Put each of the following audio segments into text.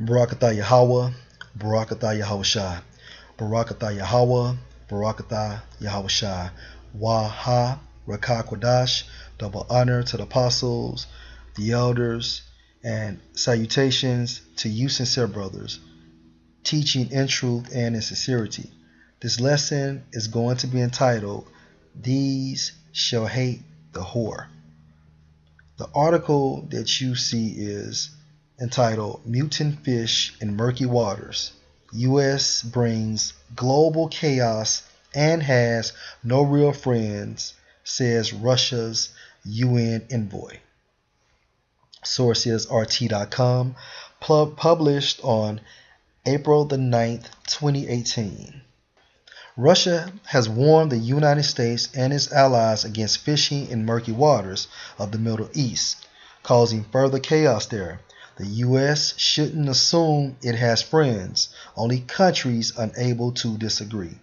Barakatah Yahweh, Barakatah Yahushai, Barakatah Yahweh, Barakatah Yahushai, Waha, Rakah Kwadash, double honor to the apostles, the elders, and salutations to you sincere brothers, teaching in truth and in sincerity. This lesson is going to be entitled, These Shall Hate the Whore. The article that you see is entitled Mutant Fish in Murky Waters. U.S. brings global chaos and has no real friends, says Russia's UN envoy. Source is RT.com, published on April the 9th, 2018. Russia has warned the United States and its allies against fishing in murky waters of the Middle East, causing further chaos there. The U.S. shouldn't assume it has friends, only countries unable to disagree.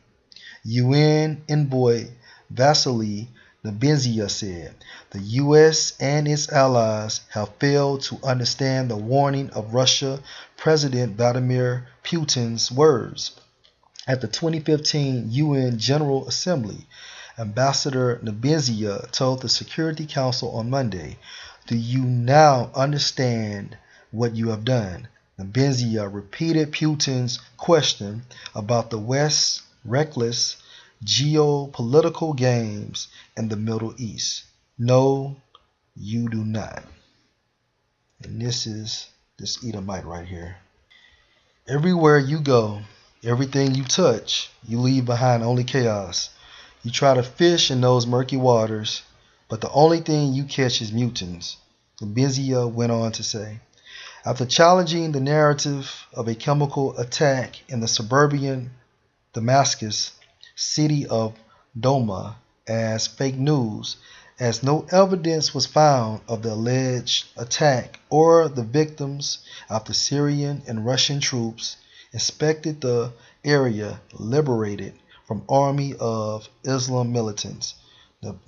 UN envoy Vasily Nebenzia said, the U.S. and its allies have failed to understand the warning of Russia President Vladimir Putin's words. At the 2015 UN General Assembly, Ambassador Nebenzia told the Security Council on Monday, do you now understand what you have done? Nebenzia repeated Putin's question about the West's reckless geopolitical games in the Middle East. No, you do not. And this is this Edomite right here. Everywhere you go, everything you touch, you leave behind only chaos. You try to fish in those murky waters, but the only thing you catch is mutants, Nebenzia went on to say. After challenging the narrative of a chemical attack in the suburban Damascus city of Doma as fake news, as no evidence was found of the alleged attack or the victims after Syrian and Russian troops inspected the area liberated from Army of Islam militants.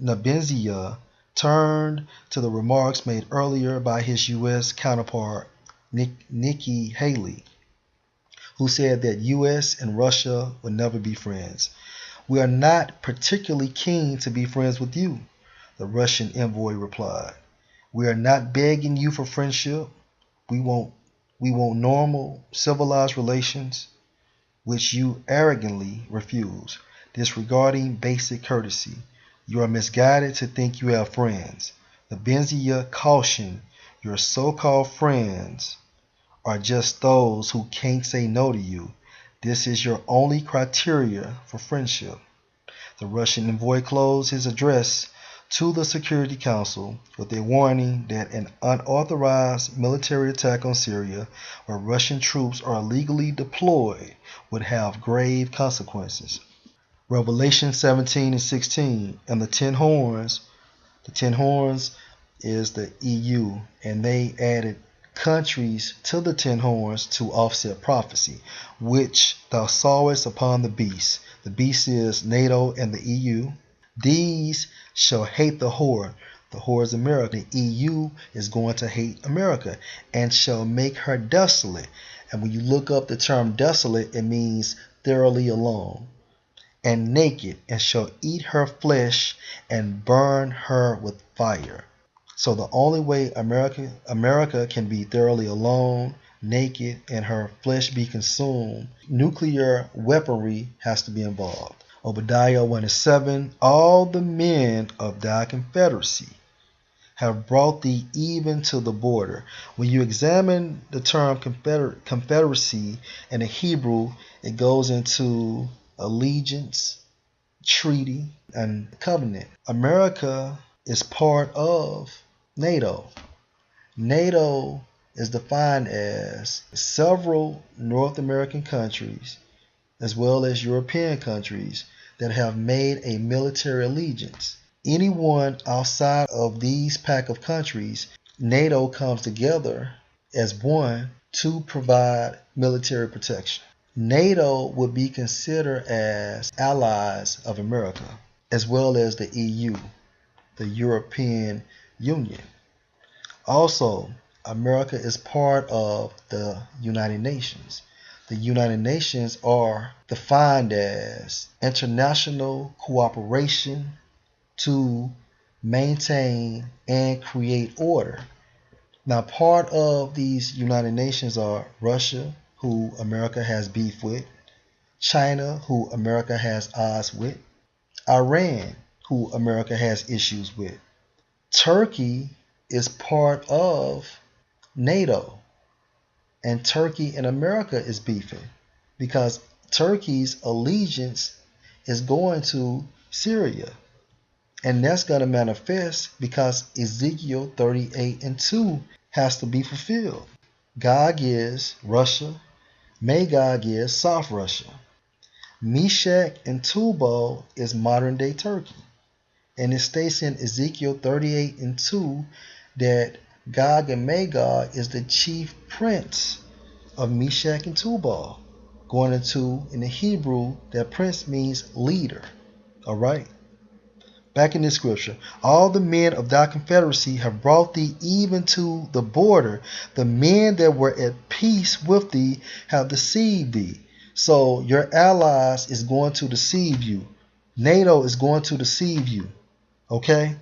Nebenzia turned to the remarks made earlier by his U.S. counterpart Nikki Haley, who said that U.S. and Russia would never be friends. We are not particularly keen to be friends with you, the Russian envoy replied. We are not begging you for friendship. We want normal, civilized relations, which you arrogantly refuse, disregarding basic courtesy. You are misguided to think you have friends. Nebenzia cautioned, your so-called friends are just those who can't say no to you. This is your only criteria for friendship. The Russian envoy closed his address to the Security Council with a warning that an unauthorized military attack on Syria, where Russian troops are illegally deployed, would have grave consequences. Revelation 17 and 16 and the 10 horns. The 10 horns is the EU, and they added countries to the 10 horns to offset prophecy, which thou sawest upon the beast. The beast is NATO and the EU. These shall hate the whore. The whore is America. The EU is going to hate America and shall make her desolate. And when you look up the term desolate, it means thoroughly alone and naked, and shall eat her flesh and burn her with fire. So the only way America can be thoroughly alone, naked, and her flesh be consumed, nuclear weaponry has to be involved. Obadiah 1 and 7, all the men of thy confederacy have brought thee even to the border. When you examine the term confederacy in the Hebrew, it goes into allegiance, treaty, and covenant. America is part of NATO. NATO is defined as several North American countries as well as European countries that have made a military allegiance. Anyone outside of these pack of countries, NATO comes together as one to provide military protection. NATO would be considered as allies of America, as well as the EU, the European Union. Also, America is part of the United Nations. The United Nations are defined as international cooperation to maintain and create order. Now, part of these United Nations are Russia, who America has beef with, China, who America has odds with, Iran, who America has issues with. Turkey is part of NATO, and Turkey and America is beefing because Turkey's allegiance is going to Syria. And that's going to manifest because Ezekiel 38:2 has to be fulfilled. God gives Russia, Magog is South Russia. Meshach and Tubal is modern day Turkey. And it states in Ezekiel 38:2 that Gog and Magog is the chief prince of Meshach and Tubal. Going into, in the Hebrew, that prince means leader. All right? Back in this scripture, all the men of thy confederacy have brought thee even to the border. The men that were at peace with thee have deceived thee. So your allies is going to deceive you. NATO is going to deceive you. Okay?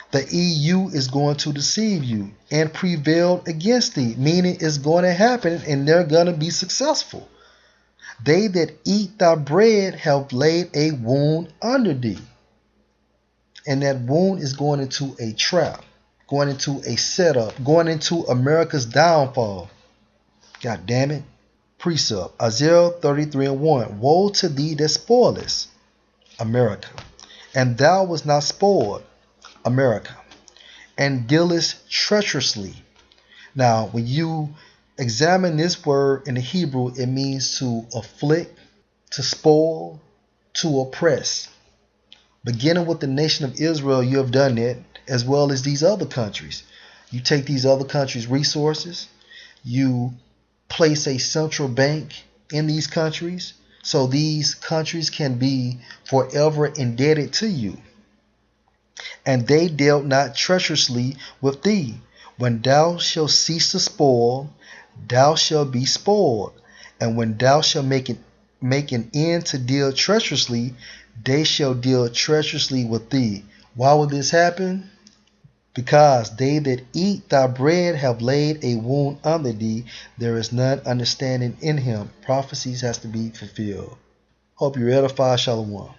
The EU is going to deceive you and prevail against thee, meaning it's going to happen and they're going to be successful. They that eat thy bread have laid a wound under thee. And that wound is going into a trap, going into a setup, going into America's downfall. God damn it. Precept, Isaiah 33:1. Woe to thee that spoilest, America, and thou wast not spoiled, America, and dealest treacherously. Now, when you examine this word in the Hebrew, it means to afflict, to spoil, to oppress. Beginning with the nation of Israel, you have done it, as well as these other countries. You take these other countries' resources, you place a central bank in these countries, so these countries can be forever indebted to you. And they dealt not treacherously with thee. When thou shalt cease to spoil, thou shalt be spoiled. And when thou shalt make an end to deal treacherously, they shall deal treacherously with thee. Why would this happen? Because they that eat thy bread have laid a wound under thee. There is none understanding in him. Prophecies has to be fulfilled. Hope you're edified. Shalom.